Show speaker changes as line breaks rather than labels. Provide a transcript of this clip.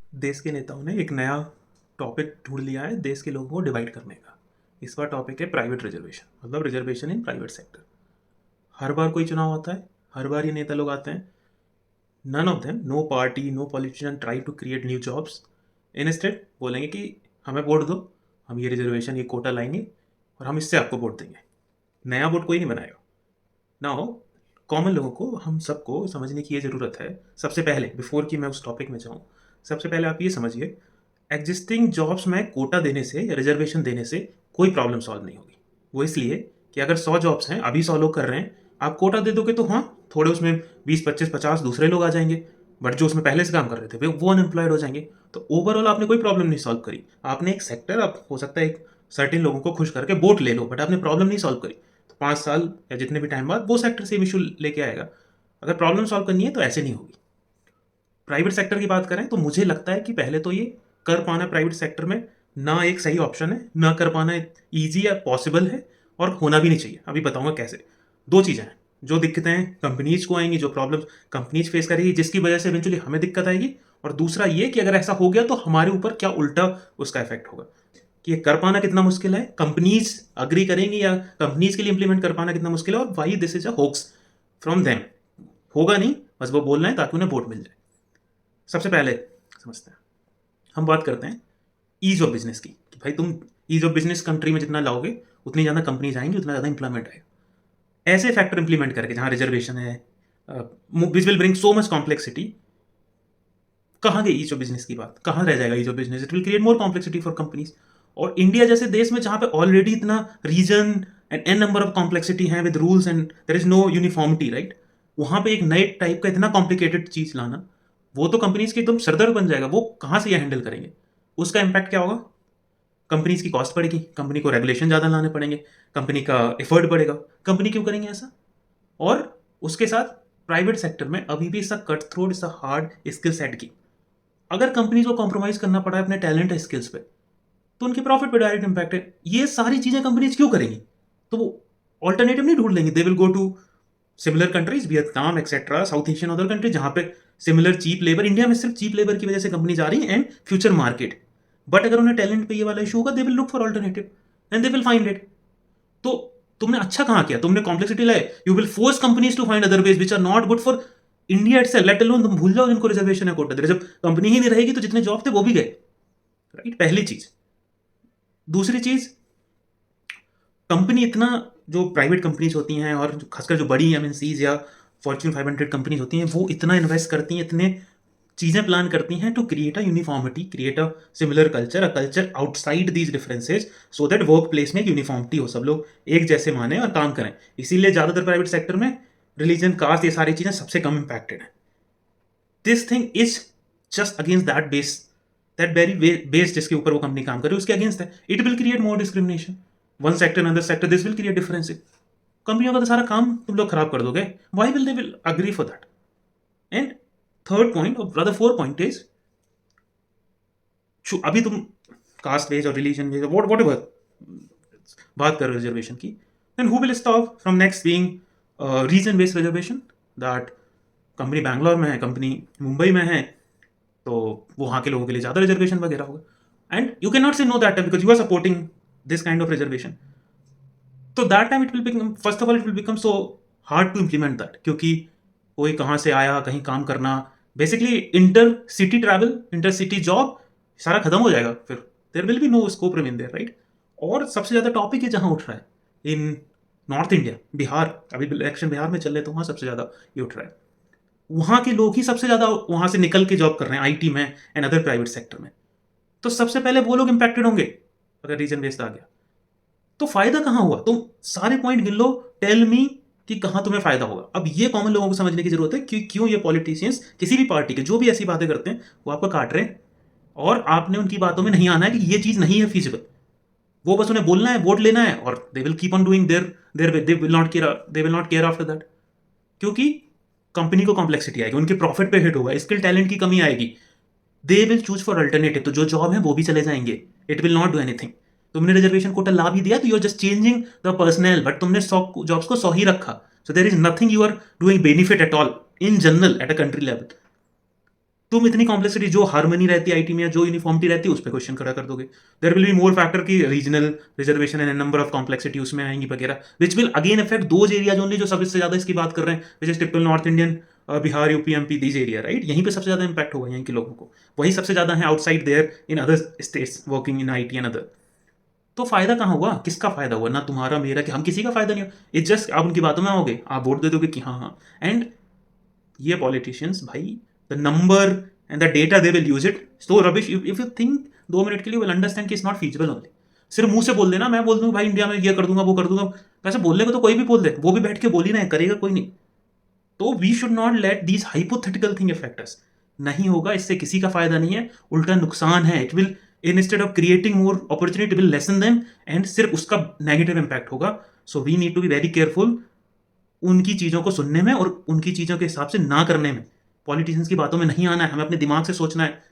देश के नेताओं ने एक नया टॉपिक ढूंढ लिया है देश के लोगों को डिवाइड करने का। इस बार टॉपिक है प्राइवेट रिजर्वेशन, मतलब रिजर्वेशन इन प्राइवेट सेक्टर। हर बार कोई चुनाव आता है, हर बार ये नेता लोग आते हैं। None of them, no party, no politician try to create new jobs. Instead बोलेंगे कि हमें वोट दो, हम ये रिजर्वेशन, ये कोटा लाएंगे और हम इससे आपको वोट देंगे। नया वोट कोई नहीं बनाएगा। नाउ कॉमन लोगों को, हम सबको समझने की ये ज़रूरत है। सबसे पहले, बिफोर कि मैं उस टॉपिक में जाऊँ, सबसे पहले आप ये समझिए, एग्जिस्टिंग जॉब्स में कोटा देने से या रिजर्वेशन देने से कोई प्रॉब्लम सॉल्व नहीं होगी। वो इसलिए कि अगर 100 जॉब्स हैं, अभी 100 लोग कर रहे हैं, आप कोटा दे दोगे तो हाँ, थोड़े उसमें 20, 25, 50 दूसरे लोग आ जाएंगे, बट जो उसमें पहले से काम कर रहे थे वो अनएम्प्लॉयड हो जाएंगे। तो ओवरऑल आपने कोई प्रॉब्लम नहीं सॉल्व करी। आपने एक सेक्टर, आप हो सकता है एक सर्टेन लोगों को खुश करके वोट ले लो, बट आपने प्रॉब्लम नहीं सॉल्व करी। तो 5 साल या जितने भी टाइम बाद वो सेक्टर सेम इशू लेके आएगा। अगर प्रॉब्लम सॉल्व करनी है तो ऐसे नहीं होगी। प्राइवेट सेक्टर की बात करें तो मुझे लगता है कि पहले तो ये कर पाना प्राइवेट सेक्टर में ना एक सही ऑप्शन है, ना कर पाना ईजी या पॉसिबल है, और होना भी नहीं चाहिए। अभी बताऊंगा कैसे। दो चीज़ें हैं जो दिक्कतें कंपनीज को आएंगी, जो प्रॉब्लम कंपनीज फेस करेगी, जिसकी वजह से इवेंचुअली हमें दिक्कत आएगी। और दूसरा ये कि अगर ऐसा हो गया तो हमारे ऊपर क्या उल्टा उसका इफेक्ट होगा, कि ये कर पाना कितना मुश्किल है, कंपनीज अग्री करेंगी या कंपनीज के लिए इंप्लीमेंट कर पाना कितना मुश्किल है, और why this is a hoax from them. होगा नहीं, बस वो बोल रहे हैं ताकि उन्हें वोट मिल जाए। सबसे पहले समझते हैं, हम बात करते हैं ईज ऑफ बिजनेस की, कि भाई तुम ईज ऑफ बिजनेस कंट्री में जितना लाओगे उतनी ज़्यादा कंपनीज आएंगी, उतना ज़्यादा इंप्लॉयमेंट आएगा। ऐसे फैक्टर इंप्लीमेंट करके जहाँ रिजर्वेशन है, which will bring so much complexity. कहाँ गई ईज ऑफ बिजनेस की बात, कहाँ रह जाएगा ease of business? It will create more complexity for companies. और इंडिया जैसे देश में जहाँ पे ऑलरेडी इतना region and an number of complexity है with rules and there is no uniformity, right? वहाँ पे एक नए टाइप का इतना कॉम्प्लिकेटेड चीज लाना, वो तो कंपनीज के एकदम सरदर्द बन जाएगा। वो कहाँ से ये हैंडल करेंगे? उसका इम्पैक्ट क्या होगा? कंपनीज की कॉस्ट बढ़ेगी, कंपनी को रेगुलेशन ज़्यादा लाने पड़ेंगे, कंपनी का एफर्ट बढ़ेगा। कंपनी क्यों करेंगे ऐसा? और उसके साथ प्राइवेट सेक्टर में अभी भी इसका कट थ्रोट, इसका हार्ड स्किल सेट की, अगर कंपनीज को कॉम्प्रोमाइज करना पड़ा है अपने टैलेंट है, स्किल्स पे, तो उनके प्रॉफिट पे डायरेक्ट इंपैक्ट है। ये सारी चीजें कंपनीज क्यों करेंगी? तो वो ऑल्टरनेटिव नहीं ढूंढ लेंगे। They will go to similar countries, Vietnam etcetera, south Asian other countries, जहां पे सिमिलर चीप लेबर। इंडिया में सिर्फ चीप लेबर की वजह से कंपनीज आ रही हैं एंड फ्यूचर मार्केट। बट अगर उन्हें टैलेंट पे ये वाला इशू होगा, they will look for alternative and they will find it. तो तुमने अच्छा कहाँ किया, तुमने कॉम्प्लेक्सिटी लाए। You will force companies to find other ways which are not good for India itself, let alone तुम भूल जाओ जिनको रिजर्वेशन है, कोटा दे रहे। जब कंपनी ही नहीं रहेगी तो जितने जॉब थे वो भी गए, राइट? पहली चीज। दूसरी चीज, कंपनी इतना, जो प्राइवेट कंपनीज होती हैं और खासकर जो बड़ी एमएनसीज या फॉर्च्यून 500 कंपनीज होती हैं, वो इतना इन्वेस्ट करती हैं, इतने चीज़ें प्लान करती हैं to create a uniformity, create a similar culture, a culture outside these differences, so that work place में यूनिफॉर्मिटी हो, सब लोग एक जैसे माने और काम करें। इसीलिए ज़्यादातर प्राइवेट सेक्टर में रिलीजन, कास्ट, ये सारी चीज़ें सबसे कम इम्पैक्टेड हैं। This thing is just against that base, that very base जिसके ऊपर वो कंपनी काम कर रही है उसके अगेंस्ट है। It will create more discrimination, one sector another sector, this will create difference. कंपनियों का तो सारा काम तुम लोग खराब कर दोगे। Why will they will agree for that? And third point, और rather फोर्थ पॉइंट इज, अभी तुम कास्ट बेस और रिलीजन बेस वॉट एवर बात कर रिजर्वेशन की, then who will stop from next being region based reservation? That company Bangalore में है, company Mumbai में है, तो वहाँ के लोगों के लिए ज़्यादा रिजर्वेशन वगैरह होगा। And you can not say no that time because you are supporting this kind of reservation. तो that time it will become, first of all it will become so hard to implement that, क्योंकि कोई कहाँ से आया, कहीं काम करना, basically inter city travel, inter city job, सारा खत्म हो जाएगा। फिर there will be no scope remain there, right? और सबसे ज़्यादा टॉपिक है जहाँ उठ रहा है इन नॉर्थ इंडिया, बिहार, अभी इलेक्शन बिहार में चल रहे, तो वहाँ सबसे ज़्यादा ये उठ रहा है। वहाँ के लोग ही सबसे ज़्यादा वहाँ से निकल के जॉब कर रहे हैं, आईटी में एंड अदर प्राइवेट सेक्टर में। तो सबसे पहले वो लोग इंपैक्टेड होंगे अगर रीजन बेस्ड आ गया। तो फायदा कहाँ हुआ? तुम सारे पॉइंट गिन लो, टेल मी कि कहाँ तुम्हें फायदा होगा। अब ये कॉमन लोगों को समझने की जरूरत है कि क्यों ये पॉलिटिशियंस, किसी भी पार्टी के जो भी ऐसी बातें करते हैं, वो आपको काट रहे हैं। और आपने उनकी बातों में नहीं आना है कि ये चीज नहीं है फीजिबल। वो बस उन्हें बोलना है, वोट लेना है, और they will keep on doing their their way, they will not care after that. क्योंकि कंपनी को कॉम्प्लेक्सिटी आएगी, उनके प्रॉफिट पे हिट होगा, स्किल टैलेंट की कमी आएगी। They will choose for alternative, तो जो जॉब है वो भी चले जाएंगे। It will not do anything. तुमने रिजर्वेशन कोटा ला भी दिया तो you are just changing the personal, but तुमने 100 जॉब्स को 100 ही रखा। So there is nothing you are doing benefit at all in general at a country level. तुम इतनी कॉम्प्लेक्सिटी जो हार्मनी रहती है आईटी में या जो यूनिफॉर्मिटी रहती है उस पर क्वेश्चन खड़ा कर दोगे. There will be more factor की regional reservation and number of complexity उसमें आएंगी वगैरह, which will again affect those areas only जो सबसे ज्यादा इसकी बात कर रहे हैं, which is typical North Indian, Bihar, UP, MP, these area, right. यहीं पे सबसे ज्यादा इंपैक्ट होगा यहीं के लोगों को. वही सबसे ज्यादा है outside there in other states working in IT and other. तो फायदा कहाँ हुआ, किसका फायदा हुआ, ना तुम्हारा मेरा, कि हम किसी का फायदा नहीं हुआ. इट्स जस्ट आप उनकी बातों में आओगे, आप वोट दे दोगे कि हाँ हाँ. एंड ये पॉलिटिशियंस भाई, the number and the data they will use it so rubbish. If you think 2 minute के लिए विल अंडरस्टैंड कि इट्स नॉट फीजिबल ओनली. सिर्फ मुंह से बोल देना, मैं बोल दूं भाई इंडिया में ये कर दूंगा वो कर दूंगा, वैसे बोलने को तो कोई भी बोल दे, वो भी बैठ के बोल ही ना है, करेगा कोई नहीं. तो we should not let these hypothetical thing affect us. नहीं होगा, इससे किसी का फायदा नहीं है, उल्टा नुकसान है. It will instead of creating more opportunity will lessen them, and सिर्फ उसका नेगेटिव इंपैक्ट होगा. So we need to be very careful उनकी चीज़ों को सुनने में और उनकी चीज़ों के हिसाब से ना करने में. पॉलिटिशियंस की बातों में नहीं आना है, हमें अपने दिमाग से सोचना है